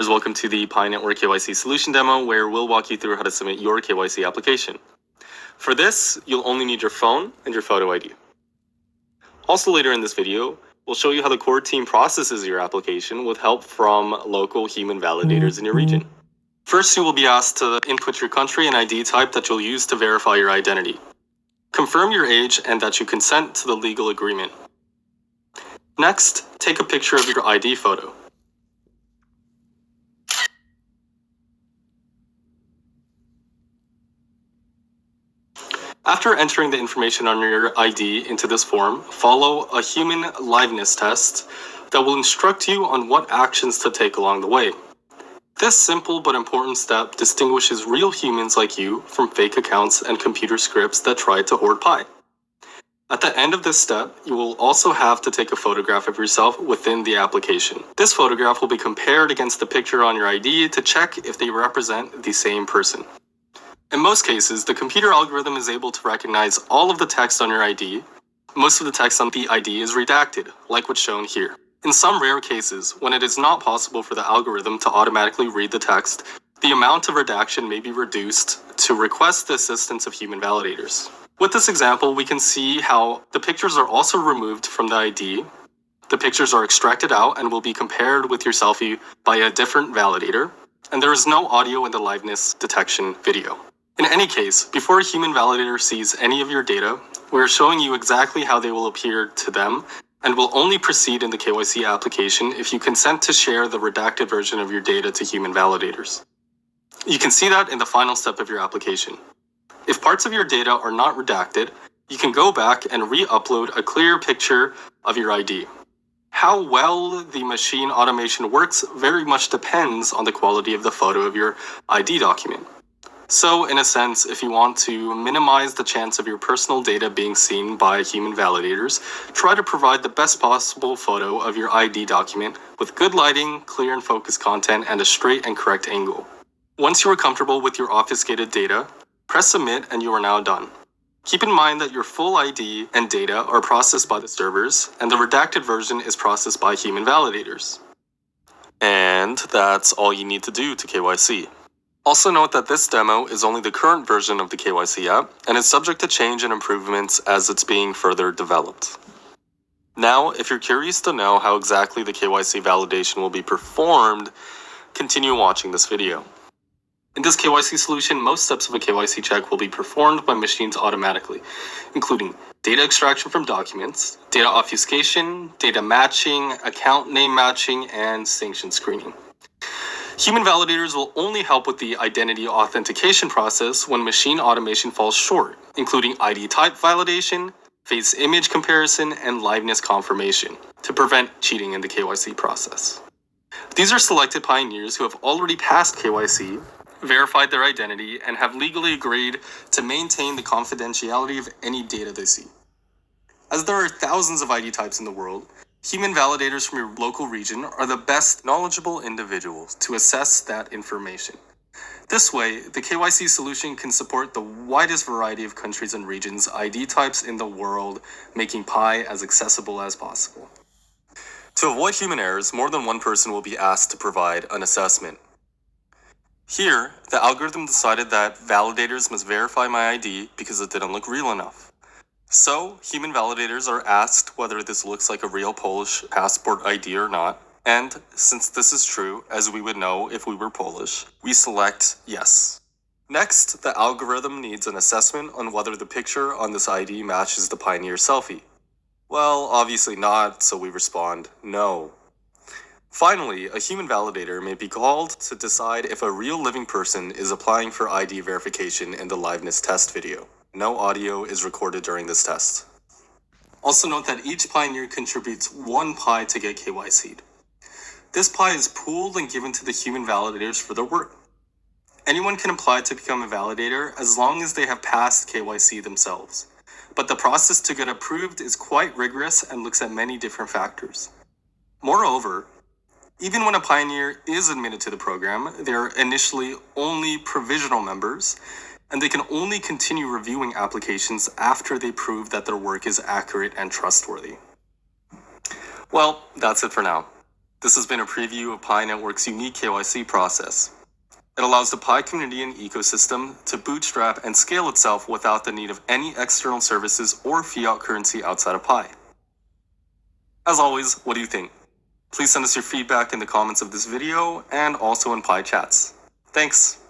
Welcome to the Pi Network KYC solution demo, where we'll walk you through how to submit your KYC application. For this, you'll only need your phone and your photo ID. Also later in this video, we'll show you how the core team processes your application with help from local human validators in your region. First, you will be asked to input your country and ID type that you'll use to verify your identity. Confirm your age and that you consent to the legal agreement. Next, take a picture of your ID photo. After entering the information on your ID into this form, follow a human liveness test that will instruct you on what actions to take along the way. This simple but important step distinguishes real humans like you from fake accounts and computer scripts that try to hoard Pi. At the end of this step, you will also have to take a photograph of yourself within the application. This photograph will be compared against the picture on your ID to check if they represent the same person. In most cases, the computer algorithm is able to recognize all of the text on your ID. Most of the text on the ID is redacted, like what's shown here. In some rare cases, when it is not possible for the algorithm to automatically read the text, the amount of redaction may be reduced to request the assistance of human validators. With this example, we can see how the pictures are also removed from the ID. The pictures are extracted out and will be compared with your selfie by a different validator, and there is no audio in the liveness detection video. In any case, before a human validator sees any of your data, we are showing you exactly how they will appear to them and will only proceed in the KYC application if you consent to share the redacted version of your data to human validators. You can see that in the final step of your application. If parts of your data are not redacted, you can go back and re-upload a clear picture of your ID. How well the machine automation works very much depends on the quality of the photo of your ID document. So, in a sense, if you want to minimize the chance of your personal data being seen by human validators, try to provide the best possible photo of your ID document with good lighting, clear and focused content, and a straight and correct angle. Once you are comfortable with your obfuscated data, press submit and you are now done. Keep in mind that your full ID and data are processed by the servers, and the redacted version is processed by human validators. And that's all you need to do to KYC. Also note that this demo is only the current version of the KYC app and is subject to change and improvements as it's being further developed. Now, if you're curious to know how exactly the KYC validation will be performed, continue watching this video. In this KYC solution, most steps of a KYC check will be performed by machines automatically, including data extraction from documents, data obfuscation, data matching, account name matching, and sanction screening. Human validators will only help with the identity authentication process when machine automation falls short, including ID type validation, face image comparison, and liveness confirmation to prevent cheating in the KYC process. These are selected pioneers who have already passed KYC, verified their identity, and have legally agreed to maintain the confidentiality of any data they see. As there are thousands of ID types in the world, human validators from your local region are the best knowledgeable individuals to assess that information. This way, the KYC solution can support the widest variety of countries and regions' ID types in the world, making Pi as accessible as possible. To avoid human errors, more than one person will be asked to provide an assessment. Here, the algorithm decided that validators must verify my ID because it didn't look real enough. So, human validators are asked whether this looks like a real Polish passport ID or not, and since this is true, as we would know if we were Polish, we select yes. Next, the algorithm needs an assessment on whether the picture on this ID matches the Pioneer selfie. Well, obviously not, so we respond no. Finally, a human validator may be called to decide if a real living person is applying for ID verification in the liveness test video. No audio is recorded during this test. Also note that each pioneer contributes 1 Pi to get KYC'd. This Pi is pooled and given to the human validators for their work. Anyone can apply to become a validator as long as they have passed KYC themselves. But the process to get approved is quite rigorous and looks at many different factors. Moreover, even when a pioneer is admitted to the program, they are initially only provisional members, and they can only continue reviewing applications after they prove that their work is accurate and trustworthy. Well, that's it for now. This has been a preview of Pi Network's unique KYC process. It allows the Pi community and ecosystem to bootstrap and scale itself without the need of any external services or fiat currency outside of Pi. As always, what do you think? Please send us your feedback in the comments of this video and also in Pi chats. Thanks!